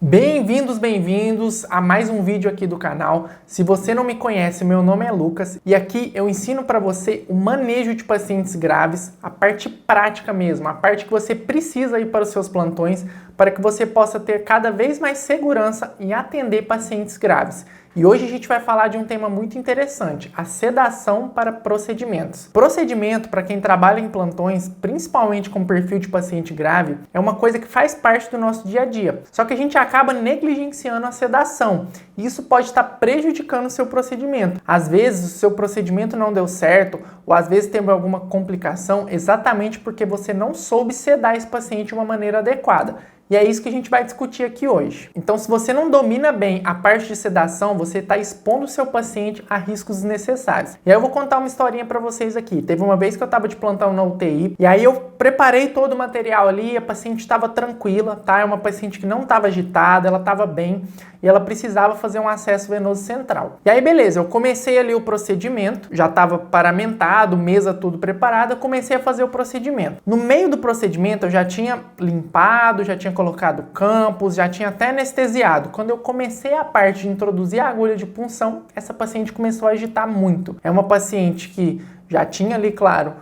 Bem-vindos a mais um vídeo aqui do canal. Se você não me conhece, meu nome é Lucas e aqui eu ensino para você o manejo de pacientes graves, a parte prática mesmo, a parte que você precisa ir para os seus plantões para que você possa ter cada vez mais segurança em atender pacientes graves. E hoje a gente vai falar de um tema muito interessante, a sedação para procedimentos. Procedimento, para quem trabalha em plantões, principalmente com perfil de paciente grave, é uma coisa que faz parte do nosso dia a dia. Só que a gente acaba negligenciando a sedação. E isso pode estar prejudicando o seu procedimento. Às vezes o seu procedimento não deu certo, ou às vezes teve alguma complicação, exatamente porque você não soube sedar esse paciente de uma maneira adequada. E é isso que a gente vai discutir aqui hoje. Então, se você não domina bem a parte de sedação, você está expondo o seu paciente a riscos desnecessários. E aí eu vou contar uma historinha para vocês aqui. Teve uma vez que eu estava de plantão na UTI, e aí eu preparei todo o material ali, a paciente estava tranquila, tá? É uma paciente que não estava agitada, ela estava bem, e ela precisava fazer um acesso venoso central. E aí, beleza, eu comecei ali o procedimento, já estava paramentado, mesa tudo preparada, eu comecei a fazer o procedimento. No meio do procedimento, eu já tinha limpado, já tinha colocado campos, já tinha até anestesiado. Quando eu comecei a parte de introduzir a agulha de punção, essa paciente começou a agitar muito. É uma paciente que já tinha ali, claro,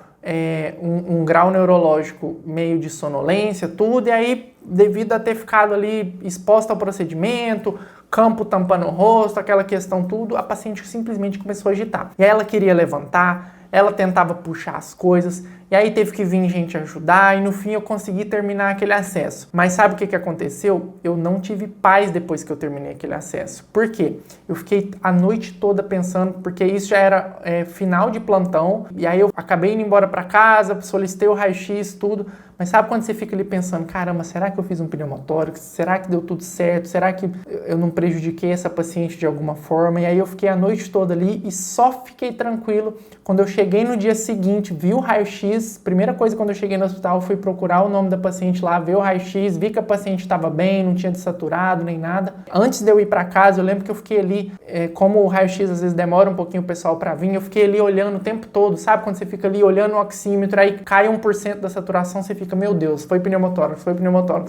um grau neurológico meio de sonolência, tudo, e aí, devido a ter ficado ali exposta ao procedimento, campo tampando o rosto, aquela questão tudo, a paciente simplesmente começou a agitar. E aí ela queria levantar, ela tentava puxar as coisas, e aí teve que vir gente ajudar, e no fim eu consegui terminar aquele acesso. Mas sabe o que aconteceu? Eu não tive paz depois que eu terminei aquele acesso. Por quê? Eu fiquei a noite toda pensando, porque isso já era final de plantão, e aí eu acabei indo embora para casa, solicitei o raio-x, tudo, mas sabe quando você fica ali pensando, caramba, será que eu fiz um pneumotórax? Será que deu tudo certo? Será que eu não prejudiquei essa paciente de alguma forma? E aí eu fiquei a noite toda ali e só fiquei tranquilo quando eu cheguei no dia seguinte, vi o raio-x. Primeira coisa quando eu cheguei no hospital foi procurar o nome da paciente lá, ver o raio-x, vi que a paciente estava bem, não tinha desaturado nem nada. Antes de eu ir para casa, eu lembro que eu fiquei ali, como o raio-x às vezes demora um pouquinho o pessoal para vir, eu fiquei ali olhando o tempo todo, sabe? Quando você fica ali olhando o oxímetro, aí cai 1% da saturação, você fica, meu Deus, foi pneumotórax.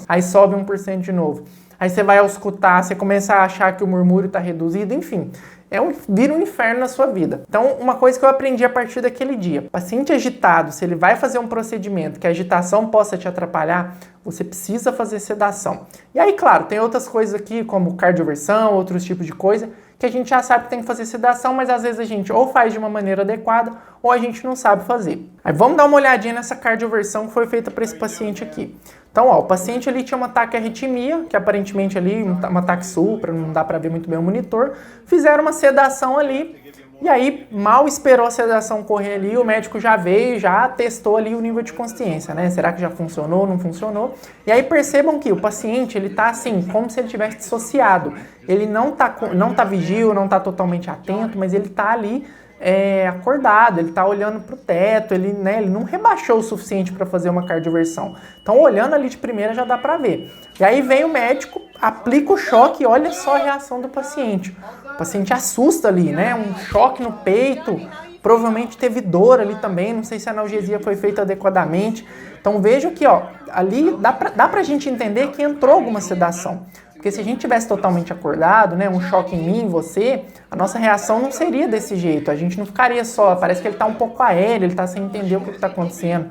Aí sobe 1% de novo. Aí você vai auscultar, você começa a achar que o murmúrio está reduzido, enfim. Vira um inferno na sua vida. Então, uma coisa que eu aprendi a partir daquele dia. Paciente agitado, se ele vai fazer um procedimento que a agitação possa te atrapalhar, você precisa fazer sedação. E aí, claro, tem outras coisas aqui, como cardioversão, outros tipos de coisa, que a gente já sabe que tem que fazer sedação, mas às vezes a gente ou faz de uma maneira adequada, ou a gente não sabe fazer. Aí vamos dar uma olhadinha nessa cardioversão que foi feita para esse paciente aqui. Então, ó, o paciente ali tinha uma taquiarritmia, que aparentemente ali, uma ataque supra, não dá para ver muito bem o monitor. Fizeram uma sedação ali, e aí mal esperou a sedação correr ali, o médico já veio, já testou ali o nível de consciência, né? Será que já funcionou, não funcionou? E aí percebam que o paciente, ele tá assim, como se ele tivesse dissociado. Ele não tá vigil, não tá totalmente atento, mas ele tá ali acordado, ele tá olhando pro teto, ele não rebaixou o suficiente para fazer uma cardioversão. Então, olhando ali de primeira já dá para ver. E aí vem o médico, aplica o choque e olha só a reação do paciente. O paciente assusta ali, né? Um choque no peito, provavelmente teve dor ali também, não sei se a analgesia foi feita adequadamente. Então, veja que, ó, ali dá pra gente entender que entrou alguma sedação. Porque se a gente tivesse totalmente acordado, né, um choque em mim, em você, a nossa reação não seria desse jeito. A gente não ficaria só, parece que ele está um pouco aéreo, ele está sem entender o que está acontecendo.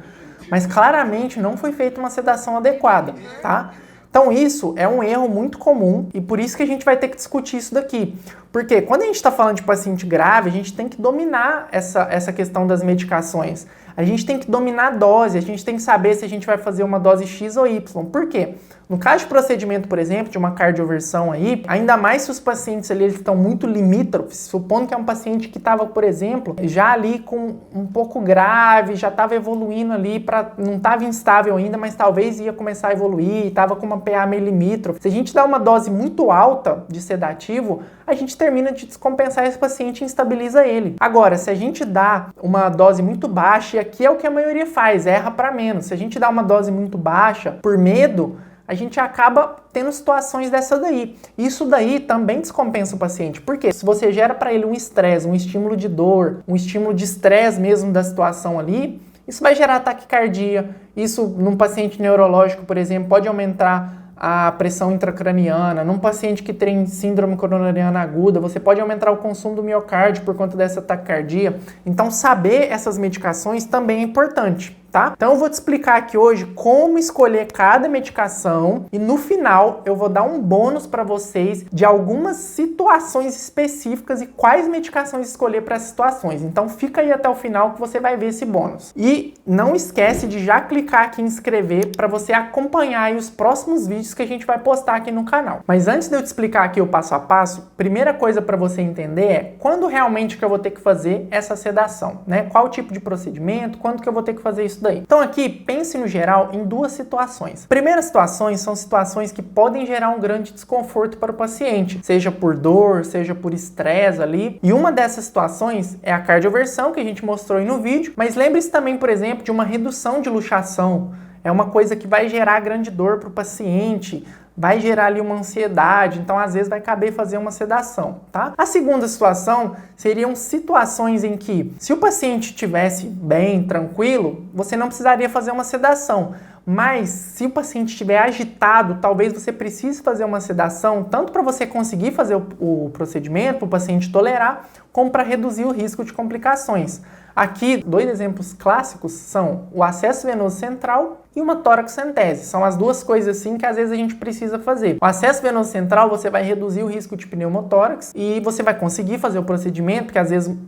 Mas claramente não foi feita uma sedação adequada, tá? Então isso é um erro muito comum e por isso que a gente vai ter que discutir isso daqui. Porque quando a gente está falando de paciente grave, a gente tem que dominar essa questão das medicações. A gente tem que dominar a dose, a gente tem que saber se a gente vai fazer uma dose X ou Y. Por quê? No caso de procedimento, por exemplo, de uma cardioversão aí, ainda mais se os pacientes ali eles estão muito limítrofes, supondo que é um paciente que estava, por exemplo, já ali com um pouco grave, já estava evoluindo ali, não estava instável ainda, mas talvez ia começar a evoluir, estava com uma PA meio limítrofe. Se a gente dá uma dose muito alta de sedativo, a gente termina de descompensar esse paciente e instabiliza ele. Agora, se a gente dá uma dose muito baixa, e aqui é o que a maioria faz, erra para menos. Se a gente dá uma dose muito baixa, por medo, a gente acaba tendo situações dessa daí. Isso daí também descompensa o paciente. Por quê? Se você gera para ele um estresse, um estímulo de dor, um estímulo de estresse mesmo da situação ali, isso vai gerar taquicardia. Isso, num paciente neurológico, por exemplo, pode aumentar a pressão intracraniana. Num paciente que tem síndrome coronariana aguda, você pode aumentar o consumo do miocárdio por conta dessa taquicardia. Então, saber essas medicações também é importante, tá? Então eu vou te explicar aqui hoje como escolher cada medicação e no final eu vou dar um bônus para vocês de algumas situações específicas e quais medicações escolher para essas situações. Então fica aí até o final que você vai ver esse bônus. E não esquece de já clicar aqui em inscrever para você acompanhar aí os próximos vídeos que a gente vai postar aqui no canal. Mas antes de eu te explicar aqui o passo a passo, primeira coisa para você entender é quando realmente que eu vou ter que fazer essa sedação, né? Qual tipo de procedimento, quando que eu vou ter que fazer isso daí. Então aqui, pense no geral em duas situações. Primeiras situações são situações que podem gerar um grande desconforto para o paciente, seja por dor, seja por estresse ali. E uma dessas situações é a cardioversão, que a gente mostrou aí no vídeo, mas lembre-se também, por exemplo, de uma redução de luxação. É uma coisa que vai gerar grande dor para o paciente, vai gerar ali uma ansiedade, então às vezes vai caber fazer uma sedação, tá? A segunda situação seriam situações em que, se o paciente estivesse bem, tranquilo, você não precisaria fazer uma sedação. Mas se o paciente estiver agitado, talvez você precise fazer uma sedação, tanto para você conseguir fazer o procedimento, para o paciente tolerar, como para reduzir o risco de complicações. Aqui, dois exemplos clássicos são o acesso venoso central e uma toraxentese. São as duas coisas assim que às vezes a gente precisa fazer. O acesso venoso central, você vai reduzir o risco de pneumotórax e você vai conseguir fazer o procedimento, porque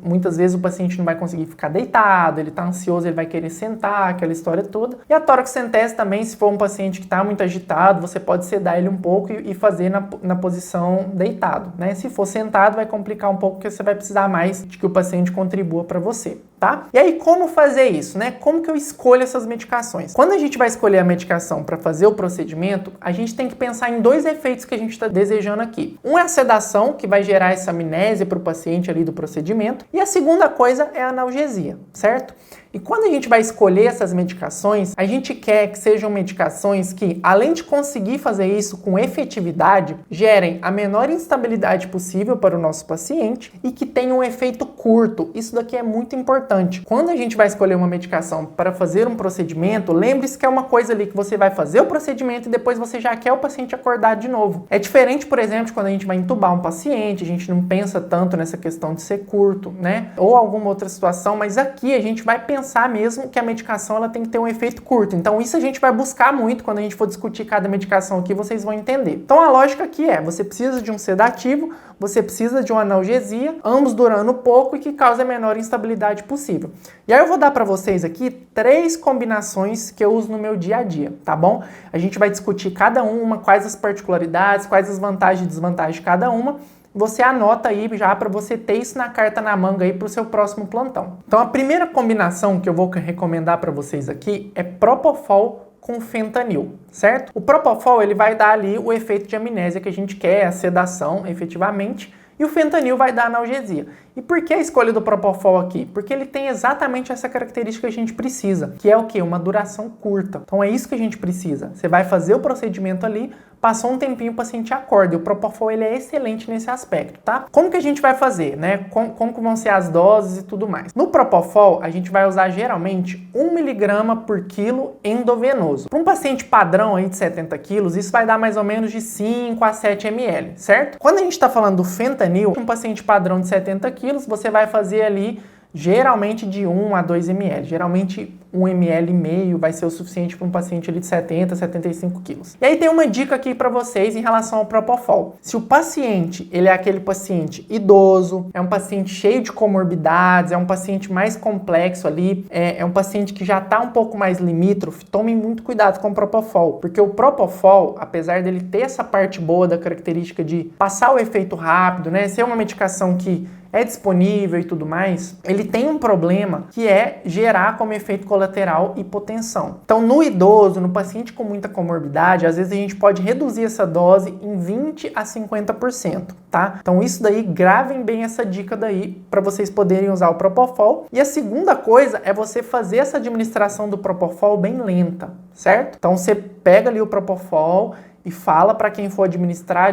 muitas vezes o paciente não vai conseguir ficar deitado, ele está ansioso, ele vai querer sentar, aquela história toda. E a toraxentese também, se for um paciente que está muito agitado, você pode sedar ele um pouco e fazer na posição deitado, né? Se for sentado, vai complicar um pouco, porque você vai precisar mais de que o paciente contribua para você, tá? E aí, como fazer isso, né? Como que eu escolho essas medicações? Quando a gente vai escolher a medicação para fazer o procedimento, a gente tem que pensar em dois efeitos que a gente está desejando aqui. Um é a sedação, que vai gerar essa amnésia para o paciente ali do procedimento, e a segunda coisa é a analgesia, certo? E quando a gente vai escolher essas medicações, a gente quer que sejam medicações que, além de conseguir fazer isso com efetividade, gerem a menor instabilidade possível para o nosso paciente e que tenham um efeito curto. Isso daqui é muito importante. Quando a gente vai escolher uma medicação para fazer um procedimento, lembre-se que é uma coisa ali que você vai fazer o procedimento e depois você já quer o paciente acordar de novo. É diferente, por exemplo, de quando a gente vai entubar um paciente, a gente não pensa tanto nessa questão de ser curto, né? Ou alguma outra situação, mas aqui a gente vai pensar mesmo que a medicação ela tem que ter um efeito curto. Então isso a gente vai buscar muito quando a gente for discutir cada medicação aqui, vocês vão entender. Então a lógica aqui é, você precisa de um sedativo, você precisa de uma analgesia, ambos durando pouco e que cause a menor instabilidade possível. E aí eu vou dar para vocês aqui 3 combinações que eu uso no meu dia a dia, tá bom? A gente vai discutir cada uma, quais as particularidades, quais as vantagens e desvantagens de cada uma. Você anota aí já para você ter isso na carta na manga aí para o seu próximo plantão. Então a primeira combinação que eu vou recomendar para vocês aqui é Propofol com fentanil, certo? O Propofol ele vai dar ali o efeito de amnésia que a gente quer, a sedação efetivamente, e o fentanil vai dar analgesia. E por que a escolha do Propofol aqui? Porque ele tem exatamente essa característica que a gente precisa, que é o quê? Uma duração curta. Então é isso que a gente precisa. Você vai fazer o procedimento ali, passou um tempinho, o paciente acorda. E o Propofol ele é excelente nesse aspecto, tá? Como que a gente vai fazer, né? Como que vão ser as doses e tudo mais? No Propofol, a gente vai usar geralmente 1 mg por quilo endovenoso. Para um paciente padrão aí de 70 quilos, isso vai dar mais ou menos de 5 a 7 ml, certo? Quando a gente está falando do fentanil, um paciente padrão de 70 quilos, você vai fazer ali geralmente de 1 a 2 ml. Geralmente 1 ml e meio vai ser o suficiente para um paciente ali de 70, 75 quilos. E aí tem uma dica aqui para vocês em relação ao Propofol. Se o paciente, ele é aquele paciente idoso, é um paciente cheio de comorbidades, é um paciente mais complexo ali, é um paciente que já está um pouco mais limítrofe, tomem muito cuidado com o Propofol, porque o Propofol, apesar dele ter essa parte boa da característica de passar o efeito rápido, né, ser uma medicação que é disponível e tudo mais, ele tem um problema que é gerar como efeito colateral hipotensão. Então, no idoso, no paciente com muita comorbidade, às vezes a gente pode reduzir essa dose em 20 a 50%, tá? Então, isso daí, gravem bem essa dica daí para vocês poderem usar o Propofol. E a segunda coisa é você fazer essa administração do Propofol bem lenta, certo? Então, você pega ali o Propofol e fala para quem for administrar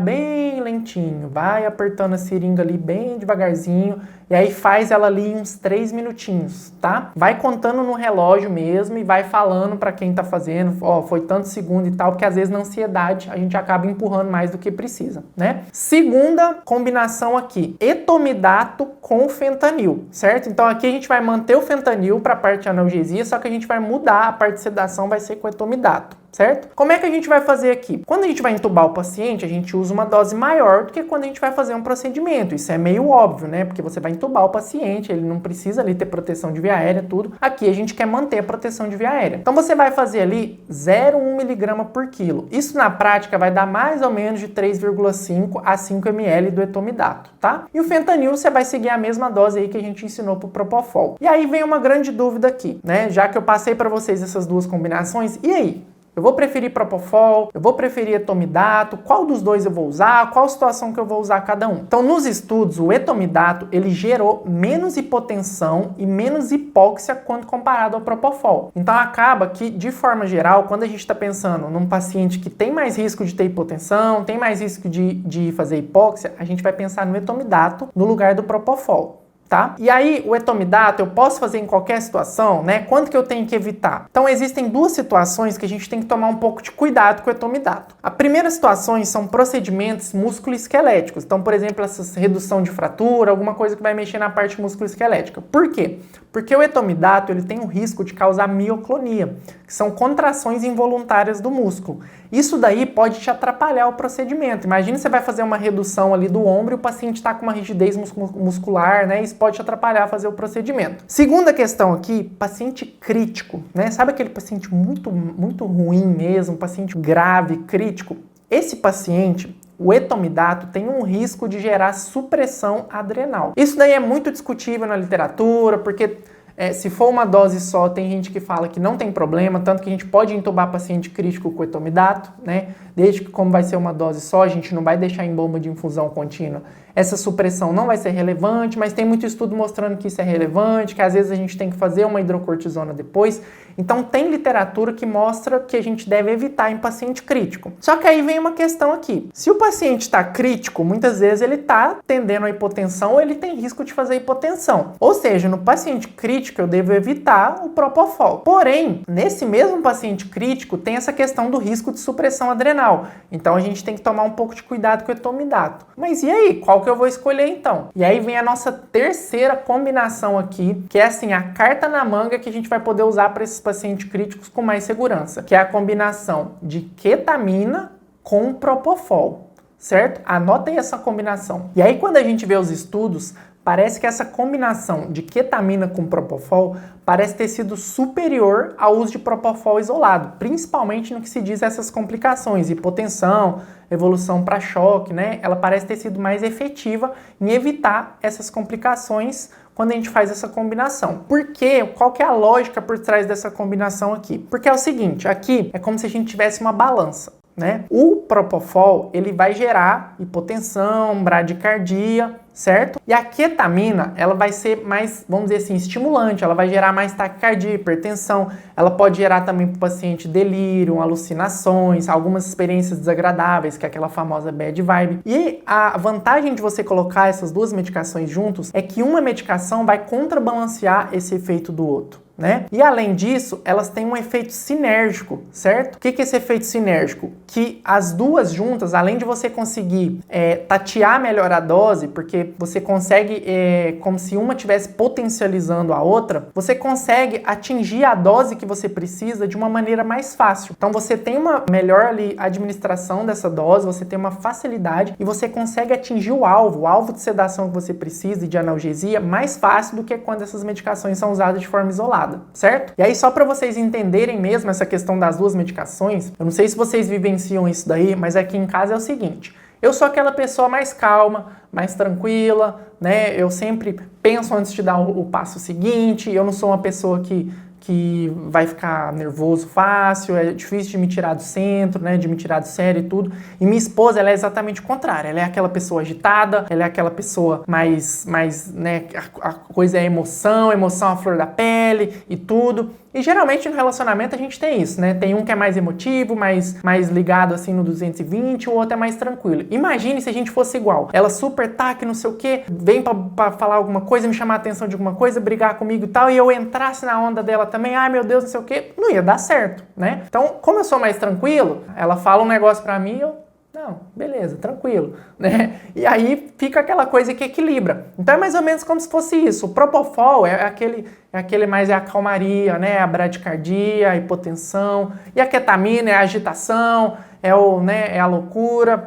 bem lentinho, vai apertando a seringa ali bem devagarzinho, e aí faz ela ali uns 3 minutinhos, tá? Vai contando no relógio mesmo e vai falando para quem tá fazendo, ó, foi tanto segundo e tal, porque às vezes na ansiedade a gente acaba empurrando mais do que precisa, né? Segunda combinação aqui, etomidato com fentanil, certo? Então aqui a gente vai manter o fentanil para a parte de analgesia, só que a gente vai mudar, a parte de sedação vai ser com etomidato, certo? Como é que a gente vai fazer aqui? Quando a gente vai entubar o paciente, a gente usa uma dose maior do que quando a gente vai fazer um procedimento. Isso é meio óbvio, né? Porque você vai entubar o paciente, ele não precisa ali ter proteção de via aérea, tudo. Aqui a gente quer manter a proteção de via aérea. Então você vai fazer ali 0,1 mg por quilo. Isso na prática vai dar mais ou menos de 3,5 a 5 ml do etomidato, tá? E o fentanil você vai seguir a mesma dose aí que a gente ensinou pro Propofol. E aí vem uma grande dúvida aqui, né? Já que eu passei para vocês essas duas combinações, e aí? Eu vou preferir Propofol, eu vou preferir etomidato, qual dos dois eu vou usar, qual situação que eu vou usar cada um. Então, nos estudos, o etomidato, ele gerou menos hipotensão e menos hipóxia quando comparado ao Propofol. Então, acaba que, de forma geral, quando a gente está pensando num paciente que tem mais risco de ter hipotensão, tem mais risco de fazer hipóxia, a gente vai pensar no etomidato no lugar do Propofol. Tá? E aí, o etomidato eu posso fazer em qualquer situação, né? Quanto que eu tenho que evitar? Então, existem duas situações que a gente tem que tomar um pouco de cuidado com o etomidato. A primeira situação são procedimentos musculoesqueléticos. Então, por exemplo, essa redução de fratura, alguma coisa que vai mexer na parte musculoesquelética. Por quê? Porque o etomidato ele tem o risco de causar mioclonia, que são contrações involuntárias do músculo. Isso daí pode te atrapalhar o procedimento. Imagina você vai fazer uma redução ali do ombro e o paciente está com uma rigidez muscular, né? Isso pode te atrapalhar a fazer o procedimento. Segunda questão aqui, paciente crítico, né? Sabe aquele paciente muito ruim mesmo, paciente grave, crítico? Esse paciente, o etomidato tem um risco de gerar supressão adrenal. Isso daí é muito discutível na literatura, porque se for uma dose só, tem gente que fala que não tem problema, tanto que a gente pode entubar paciente crítico com etomidato, né? Desde que, como vai ser uma dose só, a gente não vai deixar em bomba de infusão contínua. Essa supressão não vai ser relevante, mas tem muito estudo mostrando que isso é relevante, que às vezes a gente tem que fazer uma hidrocortisona depois. Então tem literatura que mostra que a gente deve evitar em paciente crítico. Só que aí vem uma questão aqui. Se o paciente está crítico, muitas vezes ele está tendendo a hipotensão ou ele tem risco de fazer hipotensão. Ou seja, no paciente crítico eu devo evitar o Propofol. Porém, nesse mesmo paciente crítico tem essa questão do risco de supressão adrenal. Então a gente tem que tomar um pouco de cuidado com o etomidato. Mas e aí? Qual que eu vou escolher então? E aí vem a nossa terceira combinação aqui, que é assim, a carta na manga que a gente vai poder usar para esses pacientes críticos com mais segurança, que é a combinação de ketamina com Propofol, certo? Anotem essa combinação. E aí quando a gente vê os estudos, parece que essa combinação de ketamina com Propofol parece ter sido superior ao uso de Propofol isolado, principalmente no que se diz essas complicações, hipotensão, evolução para choque, né? Ela parece ter sido mais efetiva em evitar essas complicações quando a gente faz essa combinação. Por quê? Qual que é a lógica por trás dessa combinação aqui? Porque é o seguinte, aqui é como se a gente tivesse uma balança, né? O Propofol, ele vai gerar hipotensão, bradicardia, certo? E a ketamina, ela vai ser mais, vamos dizer assim, estimulante, ela vai gerar mais taquicardia, hipertensão, ela pode gerar também para o paciente delírio, alucinações, algumas experiências desagradáveis, que é aquela famosa bad vibe. E a vantagem de você colocar essas duas medicações juntos é que uma medicação vai contrabalancear esse efeito do outro, né? E além disso, elas têm um efeito sinérgico, certo? O que é esse efeito sinérgico? Que as duas juntas, além de você conseguir tatear melhor a dose, porque você consegue, como se uma estivesse potencializando a outra, você consegue atingir a dose que você precisa de uma maneira mais fácil. Então você tem uma melhor ali administração dessa dose, você tem uma facilidade e você consegue atingir o alvo de sedação que você precisa e de analgesia mais fácil do que quando essas medicações são usadas de forma isolada, certo? E aí só para vocês entenderem mesmo essa questão das duas medicações, eu não sei se vocês vivenciam isso daí, mas aqui em casa é o seguinte, eu sou aquela pessoa mais calma, mais tranquila, né? Eu sempre penso antes de dar o passo seguinte, eu não sou uma pessoa que vai ficar nervoso fácil, é difícil de me tirar do centro, né, de me tirar do sério e tudo. E minha esposa, ela é exatamente o contrário, ela é aquela pessoa agitada, ela é aquela pessoa mais né, a coisa é emoção à flor da pele, ml e tudo. E geralmente no relacionamento a gente tem isso, né? Tem um que é mais emotivo, mais ligado assim no 220, o outro é mais tranquilo. Imagine se a gente fosse igual. Ela super taque, não sei o quê, vem pra falar alguma coisa, me chamar a atenção de alguma coisa, brigar comigo e tal, e eu entrasse na onda dela também, ai meu Deus, não sei o quê, não ia dar certo, né? Então, como eu sou mais tranquilo, ela fala um negócio pra mim, não, beleza, tranquilo, né? E aí fica aquela coisa que equilibra. Então é mais ou menos como se fosse isso. O Propofol é aquele mais a calmaria, né? A bradicardia, a hipotensão. E a ketamina é a agitação, é a loucura,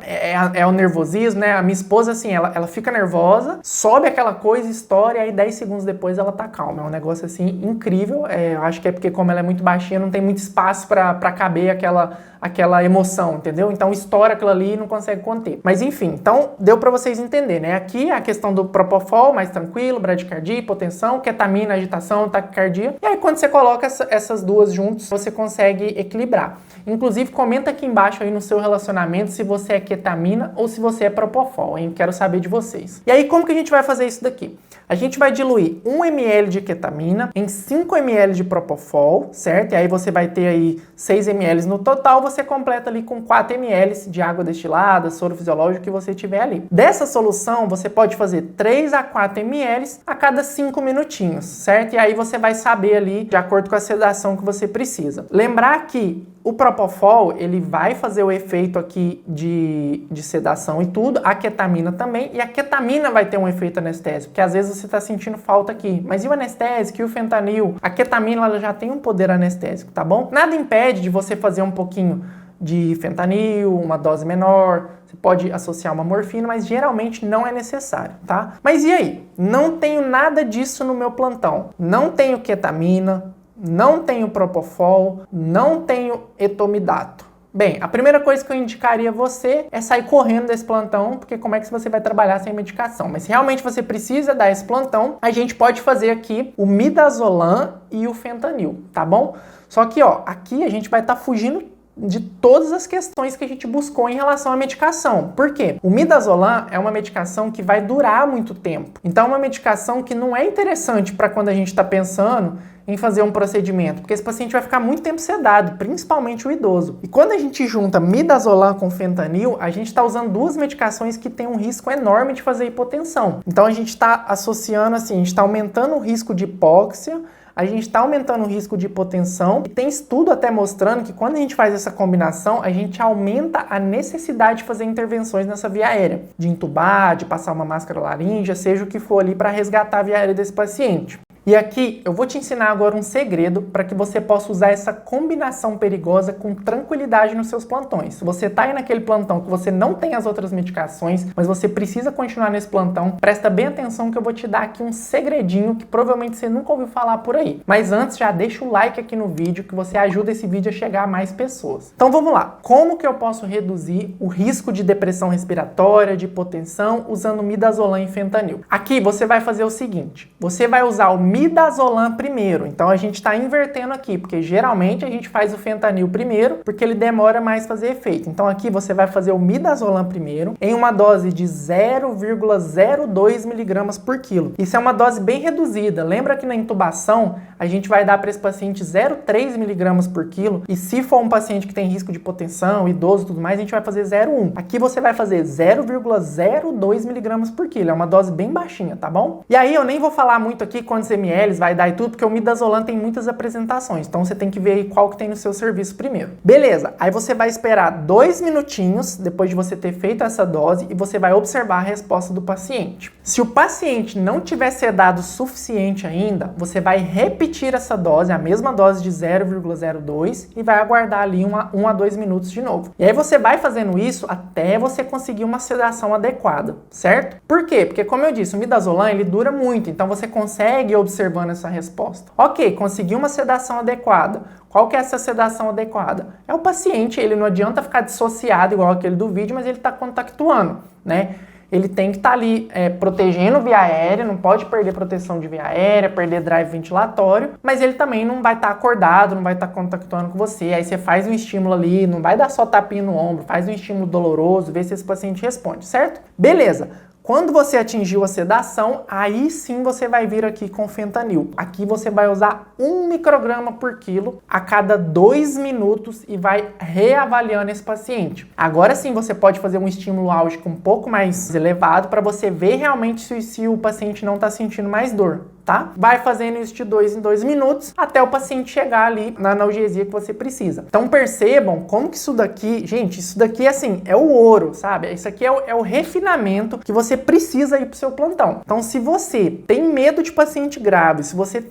é o nervosismo, né? A minha esposa, assim, ela fica nervosa, sobe aquela coisa, estoura, e aí 10 segundos depois ela tá calma. É um negócio, assim, incrível. Eu acho que é porque como ela é muito baixinha, não tem muito espaço pra caber aquela emoção, entendeu? Então estoura aquilo ali e não consegue conter. Mas enfim, então deu pra vocês entenderem, né? Aqui a questão do Propofol, mais tranquilo, bradicardia, hipotensão, ketamina, agitação, taquicardia. E aí quando você coloca essas duas juntos, você consegue equilibrar. Inclusive, comenta aqui embaixo aí no seu relacionamento se você é ketamina ou se você é Propofol, hein? Quero saber de vocês. E aí, como que a gente vai fazer isso daqui? A gente vai diluir 1 ml de ketamina em 5 ml de Propofol, certo? E aí você vai ter aí 6 ml no total, você completa ali com 4 ml de água destilada, soro fisiológico que você tiver ali. Dessa solução, você pode fazer 3 a 4 ml a cada 5 minutinhos, certo? E aí você vai saber ali de acordo com a sedação que você precisa. Lembrar que o Propofol, ele vai fazer o efeito aqui de sedação e tudo, a ketamina também, e a ketamina vai ter um efeito anestésico, porque às vezes você está sentindo falta aqui. Mas e o anestésico, e o fentanil? A ketamina, ela já tem um poder anestésico, tá bom? Nada impede de você fazer um pouquinho de fentanil, uma dose menor, você pode associar uma morfina, mas geralmente não é necessário, tá? Mas e aí? Não tenho nada disso no meu plantão. Não tenho ketamina, não tenho Propofol, não tenho etomidato. Bem, a primeira coisa que eu indicaria você é sair correndo desse plantão, porque como é que você vai trabalhar sem medicação? Mas se realmente você precisa dar esse plantão, a gente pode fazer aqui o midazolam e o fentanil, tá bom? Só que, ó, aqui a gente vai estar fugindo de todas as questões que a gente buscou em relação à medicação. Por quê? O midazolam é uma medicação que vai durar muito tempo. Então é uma medicação que não é interessante para quando a gente está pensando em fazer um procedimento, porque esse paciente vai ficar muito tempo sedado, principalmente o idoso. E quando a gente junta midazolam com fentanil, a gente está usando duas medicações que têm um risco enorme de fazer hipotensão. Então a gente está associando assim, a gente está aumentando o risco de hipóxia, a gente está aumentando o risco de hipotensão, e tem estudo até mostrando que quando a gente faz essa combinação, a gente aumenta a necessidade de fazer intervenções nessa via aérea, de entubar, de passar uma máscara laríngea, seja o que for ali para resgatar a via aérea desse paciente. E aqui eu vou te ensinar agora um segredo para que você possa usar essa combinação perigosa com tranquilidade nos seus plantões. Se você está aí naquele plantão que você não tem as outras medicações, mas você precisa continuar nesse plantão, presta bem atenção que eu vou te dar aqui um segredinho que provavelmente você nunca ouviu falar por aí. Mas antes, já deixa o like aqui no vídeo que você ajuda esse vídeo a chegar a mais pessoas. Então vamos lá. Como que eu posso reduzir o risco de depressão respiratória, de hipotensão, usando midazolam e fentanil? Aqui você vai fazer o seguinte. Você vai usar o midazolam primeiro. Então a gente está invertendo aqui, porque geralmente a gente faz o fentanil primeiro, porque ele demora mais fazer efeito. Então aqui você vai fazer o midazolam primeiro, em uma dose de 0,02 miligramas por quilo. Isso é uma dose bem reduzida. Lembra que na intubação a gente vai dar para esse paciente 0,3 miligramas por quilo, e se for um paciente que tem risco de hipotensão, idoso e tudo mais, a gente vai fazer 0,1. Aqui você vai fazer 0,02 miligramas por quilo. É uma dose bem baixinha, tá bom? E aí eu nem vou falar muito aqui quantos ml vai dar e tudo, porque o midazolam tem muitas apresentações, então você tem que ver aí qual que tem no seu serviço primeiro. Beleza, aí você vai esperar 2 minutinhos depois de você ter feito essa dose e você vai observar a resposta do paciente. Se o paciente não tiver sedado o suficiente ainda, você vai repetir essa dose, a mesma dose de 0,02 e vai aguardar ali 1 a 2 minutos de novo. E aí você vai fazendo isso até você conseguir uma sedação adequada, certo? Por quê? Porque como eu disse, o midazolam ele dura muito, então você consegue observando essa resposta. Ok, consegui uma sedação adequada. Qual que é essa sedação adequada? É o paciente, ele não adianta ficar dissociado igual aquele do vídeo, mas ele está contactuando, né? Ele tem que estar ali protegendo via aérea, não pode perder proteção de via aérea, perder drive ventilatório, mas ele também não vai estar acordado, não vai estar contactuando com você. Aí você faz um estímulo ali, não vai dar só tapinha no ombro, faz um estímulo doloroso, vê se esse paciente responde, certo? Beleza. Quando você atingiu a sedação, aí sim você vai vir aqui com fentanil. Aqui você vai usar 1 micrograma por quilo a cada 2 minutos e vai reavaliando esse paciente. Agora sim você pode fazer um estímulo álgico um pouco mais elevado para você ver realmente se o paciente não está sentindo mais dor. Tá? Vai fazendo isso de 2 em 2 minutos até o paciente chegar ali na analgesia que você precisa. Então percebam como que isso daqui, gente, isso daqui assim, é o ouro, sabe? Isso aqui é o refinamento que você precisa ir pro seu plantão. Então se você tem medo de paciente grave, se você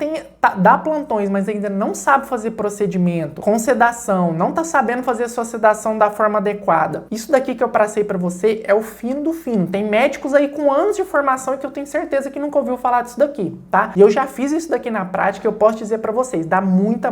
dá plantões, mas ainda não sabe fazer procedimento com sedação, não tá sabendo fazer a sua sedação da forma adequada, isso daqui que eu passei para você é o fino do fino. Tem médicos aí com anos de formação e que eu tenho certeza que nunca ouviu falar disso daqui, tá? E eu já fiz isso daqui na prática e eu posso dizer pra vocês, dá muita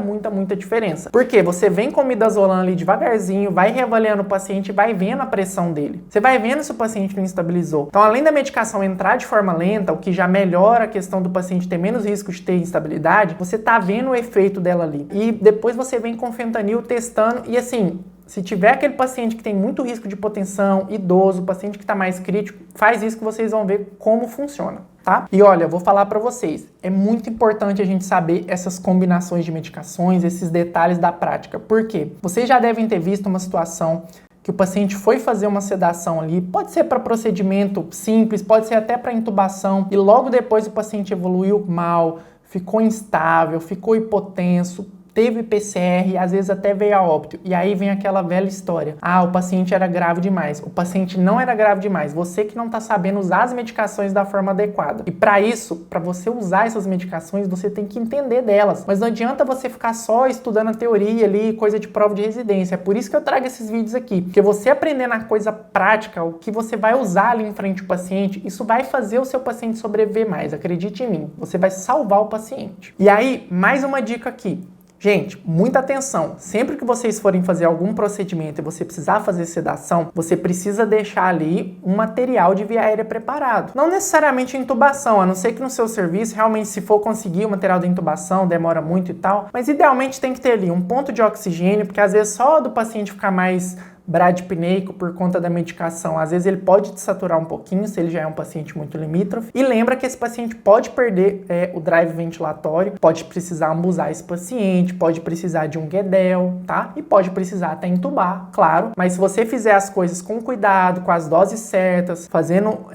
diferença. Porque você vem com o midazolam ali devagarzinho, vai reavaliando o paciente e vai vendo a pressão dele. Você vai vendo se o paciente não estabilizou. Então, além da medicação entrar de forma lenta, o que já melhora a questão do paciente ter menos risco de ter instabilidade, você tá vendo o efeito dela ali. E depois você vem com fentanil testando e assim, se tiver aquele paciente que tem muito risco de hipotensão, idoso, paciente que está mais crítico, faz isso que vocês vão ver como funciona, tá? E olha, eu vou falar para vocês, é muito importante a gente saber essas combinações de medicações, esses detalhes da prática. Por quê? Vocês já devem ter visto uma situação que o paciente foi fazer uma sedação ali, pode ser para procedimento simples, pode ser até para intubação, e logo depois o paciente evoluiu mal, ficou instável, ficou hipotenso, teve PCR, às vezes até veio a óbito. E aí vem aquela velha história. Ah, o paciente era grave demais. O paciente não era grave demais. Você que não está sabendo usar as medicações da forma adequada. E para isso, para você usar essas medicações, você tem que entender delas. Mas não adianta você ficar só estudando a teoria ali, coisa de prova de residência. É por isso que eu trago esses vídeos aqui. Porque você aprendendo a coisa prática, o que você vai usar ali em frente ao paciente, isso vai fazer o seu paciente sobreviver mais. Acredite em mim. Você vai salvar o paciente. E aí, mais uma dica aqui. Gente, muita atenção. Sempre que vocês forem fazer algum procedimento e você precisar fazer sedação, você precisa deixar ali um material de via aérea preparado. Não necessariamente intubação, a não ser que no seu serviço, realmente, se for conseguir o material de intubação, demora muito e tal. Mas idealmente tem que ter ali um ponto de oxigênio, porque às vezes só do paciente ficar mais bradipneico por conta da medicação, às vezes ele pode desaturar um pouquinho se ele já é um paciente muito limítrofe. E lembra que esse paciente pode perder o drive ventilatório, pode precisar ambusar esse paciente, pode precisar de um guedel, tá? E pode precisar até intubar, claro. Mas se você fizer as coisas com cuidado, com as doses certas, fazendo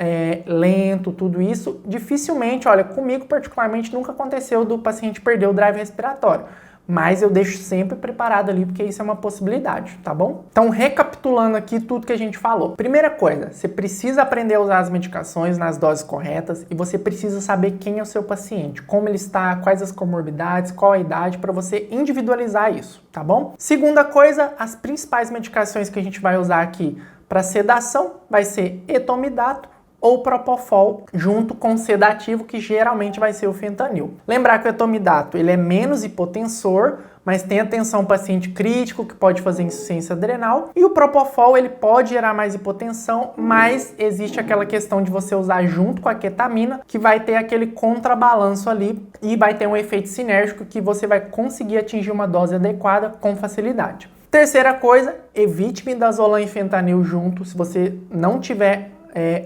lento, tudo isso, dificilmente, olha, comigo particularmente nunca aconteceu do paciente perder o drive respiratório. Mas eu deixo sempre preparado ali, porque isso é uma possibilidade, tá bom? Então, recapitulando aqui tudo que a gente falou. Primeira coisa, você precisa aprender a usar as medicações nas doses corretas e você precisa saber quem é o seu paciente, como ele está, quais as comorbidades, qual a idade, para você individualizar isso, tá bom? Segunda coisa, as principais medicações que a gente vai usar aqui para sedação vai ser etomidato ou propofol, junto com sedativo, que geralmente vai ser o fentanil. Lembrar que o etomidato ele é menos hipotensor, mas tem atenção paciente crítico, que pode fazer insuficiência adrenal, e o propofol ele pode gerar mais hipotensão, mas existe aquela questão de você usar junto com a ketamina, que vai ter aquele contrabalanço ali, e vai ter um efeito sinérgico que você vai conseguir atingir uma dose adequada com facilidade. Terceira coisa, evite midazolam e fentanil junto, se você não tiver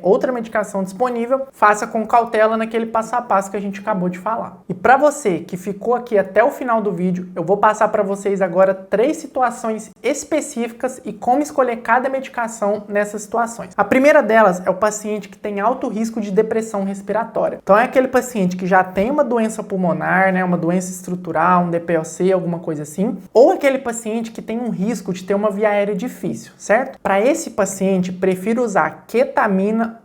outra medicação disponível, faça com cautela naquele passo a passo que a gente acabou de falar. E para você que ficou aqui até o final do vídeo, eu vou passar para vocês agora 3 situações específicas e como escolher cada medicação nessas situações. A primeira delas é o paciente que tem alto risco de depressão respiratória. Então é aquele paciente que já tem uma doença pulmonar, né, uma doença estrutural, um DPOC, alguma coisa assim, ou aquele paciente que tem um risco de ter uma via aérea difícil, certo? Para esse paciente, prefiro usar ketamina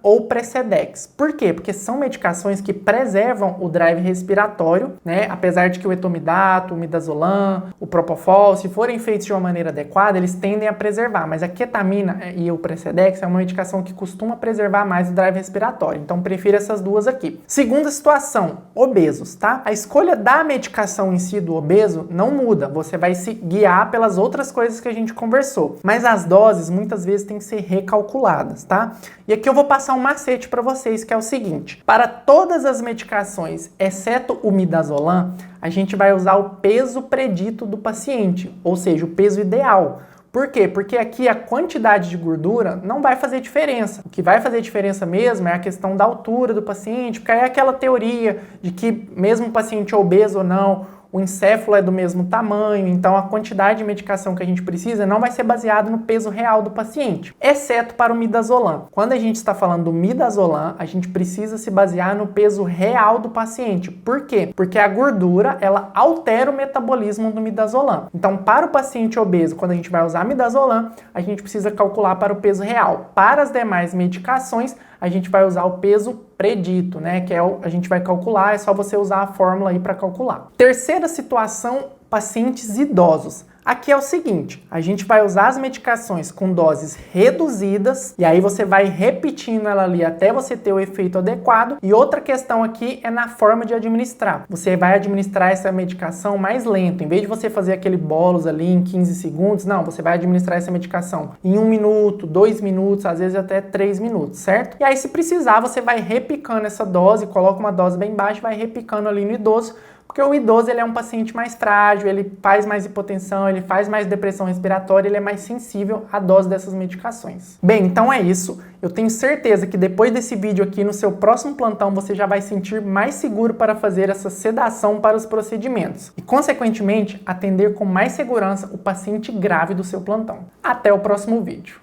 ou Precedex. Por quê? Porque são medicações que preservam o drive respiratório, né? Apesar de que o etomidato, o midazolam, o propofol, se forem feitos de uma maneira adequada, eles tendem a preservar, mas a ketamina e o Precedex é uma medicação que costuma preservar mais o drive respiratório. Então, prefiro essas duas aqui. Segunda situação, obesos, tá? A escolha da medicação em si do obeso não muda. Você vai se guiar pelas outras coisas que a gente conversou. Mas as doses, muitas vezes, têm que ser recalculadas, tá? E aqui eu vou passar um macete para vocês, que é o seguinte. Para todas as medicações, exceto o midazolam, a gente vai usar o peso predito do paciente, ou seja, o peso ideal. Por quê? Porque aqui a quantidade de gordura não vai fazer diferença. O que vai fazer diferença mesmo é a questão da altura do paciente, porque aí é aquela teoria de que mesmo o paciente obeso ou não, o encéfalo é do mesmo tamanho, então a quantidade de medicação que a gente precisa não vai ser baseada no peso real do paciente, exceto para o midazolam. Quando a gente está falando do midazolam, a gente precisa se basear no peso real do paciente. Por quê? Porque a gordura, ela altera o metabolismo do midazolam. Então, para o paciente obeso, quando a gente vai usar midazolam, a gente precisa calcular para o peso real. Para as demais medicações, a gente vai usar o peso predito, né? Que é a gente vai calcular, é só você usar a fórmula aí para calcular. Terceira situação, pacientes idosos. Aqui é o seguinte, a gente vai usar as medicações com doses reduzidas e aí você vai repetindo ela ali até você ter o efeito adequado. E outra questão aqui é na forma de administrar. Você vai administrar essa medicação mais lento. Em vez de você fazer aquele bolos ali em 15 segundos, não, você vai administrar essa medicação em 1 minuto, 2 minutos, às vezes até 3 minutos, certo? E aí se precisar, você vai repicando essa dose, coloca uma dose bem baixa e vai repicando ali no idoso. Porque o idoso ele é um paciente mais frágil, ele faz mais hipotensão, ele faz mais depressão respiratória, ele é mais sensível à dose dessas medicações. Bem, então é isso. Eu tenho certeza que depois desse vídeo aqui, no seu próximo plantão, você já vai sentir mais seguro para fazer essa sedação para os procedimentos. E, consequentemente, atender com mais segurança o paciente grave do seu plantão. Até o próximo vídeo.